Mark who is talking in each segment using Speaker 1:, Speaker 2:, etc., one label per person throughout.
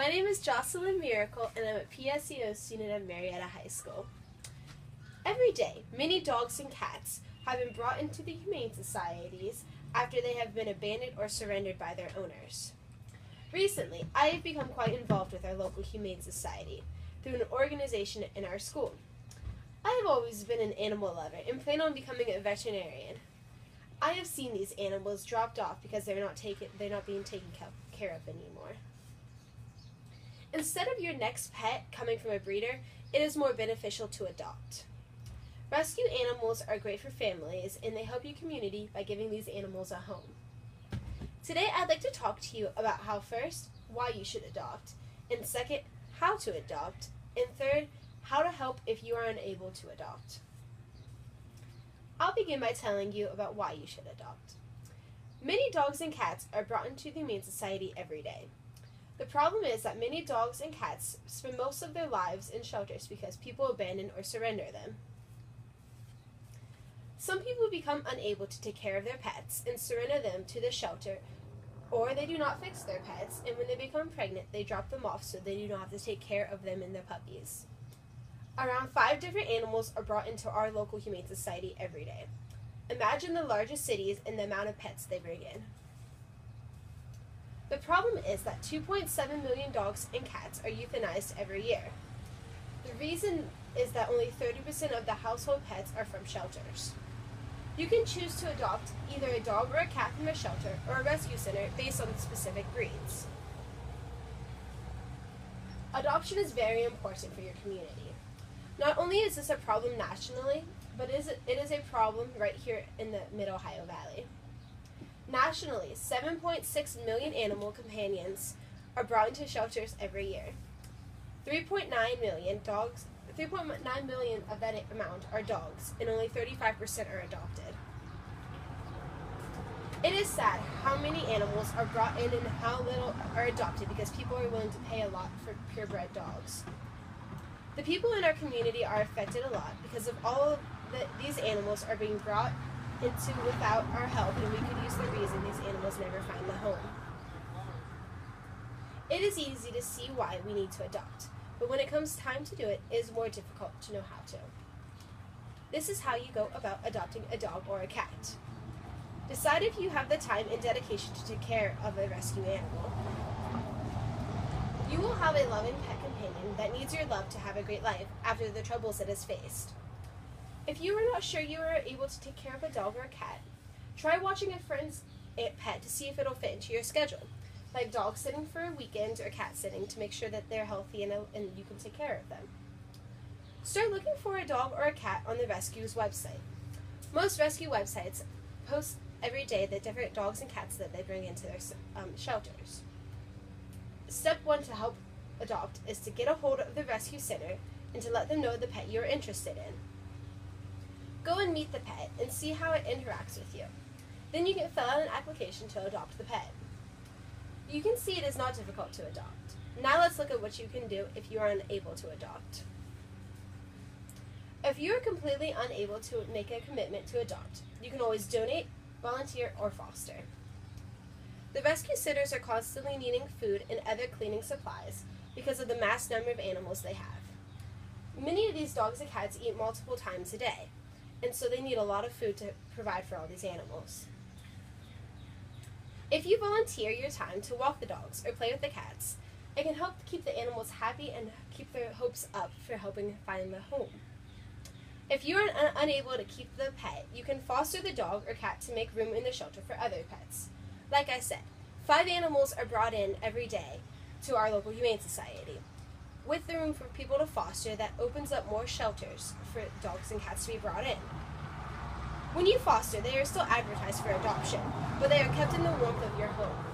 Speaker 1: My name is Jocelyn Miracle, and I'm a PSEO student at Marietta High School. Every day, many dogs and cats have been brought into the humane societies after they have been abandoned or surrendered by their owners. Recently, I have become quite involved with our local humane society through an organization in our school. I have always been an animal lover and plan on becoming a veterinarian. I have seen these animals dropped off because they're not being taken care of anymore. Instead of your next pet coming from a breeder, it is more beneficial to adopt. Rescue animals are great for families, and they help your community by giving these animals a home. Today, I'd like to talk to you about how first, why you should adopt, and second, how to adopt, and third, how to help if you are unable to adopt. I'll begin by telling you about why you should adopt. Many dogs and cats are brought into the Humane Society every day. The problem is that many dogs and cats spend most of their lives in shelters because people abandon or surrender them. Some people become unable to take care of their pets and surrender them to the shelter, or they do not fix their pets, and when they become pregnant, they drop them off so they do not have to take care of them and their puppies. Around 5 different animals are brought into our local Humane Society every day. Imagine the largest cities and the amount of pets they bring in. The problem is that 2.7 million dogs and cats are euthanized every year. The reason is that only 30% of the household pets are from shelters. You can choose to adopt either a dog or a cat from a shelter or a rescue center based on specific breeds. Adoption is very important for your community. Not only is this a problem nationally, but it is a problem right here in the Mid-Ohio Valley. Nationally, 7.6 million animal companions are brought into shelters every year. 3.9 million of that amount are dogs, and only 35% are adopted. It is sad how many animals are brought in and how little are adopted because people are willing to pay a lot for purebred dogs. The people in our community are affected a lot because of all these animals are being brought into without our help, and we could use the reason these animals never find a home. It is easy to see why we need to adopt, but when it comes time to do it, it is more difficult to know how to. This is how you go about adopting a dog or a cat. Decide if you have the time and dedication to take care of a rescue animal. You will have a loving pet companion that needs your love to have a great life after the troubles it has faced. If you are not sure you are able to take care of a dog or a cat, try watching a friend's pet to see if it'll fit into your schedule, like dog sitting for a weekend or cat sitting to make sure that they're healthy and you can take care of them. Start looking for a dog or a cat on the rescue's website. Most rescue websites post every day the different dogs and cats that they bring into their shelters. Step 1 to help adopt is to get a hold of the rescue center and to let them know the pet you're interested in. Go and meet the pet and see how it interacts with you. Then you can fill out an application to adopt the pet. You can see it is not difficult to adopt. Now let's look at what you can do if you are unable to adopt. If you are completely unable to make a commitment to adopt, you can always donate, volunteer, or foster. The rescue centers are constantly needing food and other cleaning supplies because of the mass number of animals they have. Many of these dogs and cats eat multiple times a day, and so they need a lot of food to provide for all these animals. If you volunteer your time to walk the dogs or play with the cats, it can help keep the animals happy and keep their hopes up for helping find the home. If you are unable to keep the pet, you can foster the dog or cat to make room in the shelter for other pets. Like I said, 5 animals are brought in every day to our local Humane Society. With the room for people to foster, that opens up more shelters for dogs and cats to be brought in. When you foster, they are still advertised for adoption, but they are kept in the warmth of your home.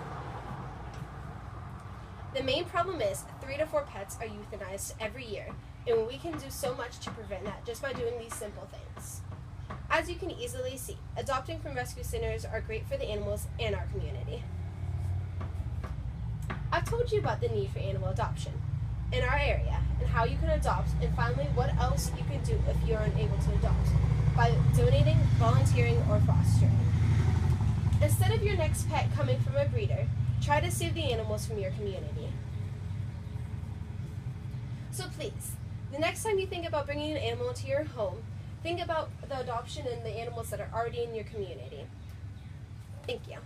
Speaker 1: The main problem is 3 to 4 pets are euthanized every year, and we can do so much to prevent that just by doing these simple things. As you can easily see, adopting from rescue centers are great for the animals and our community. I've told you about the need for animal adoption in our area and how you can adopt, and finally what else you can do if you are unable to adopt by donating, volunteering, or fostering. Instead of your next pet coming from a breeder, try to save the animals from your community. So please, the next time you think about bringing an animal into your home, think about the adoption and the animals that are already in your community. Thank you.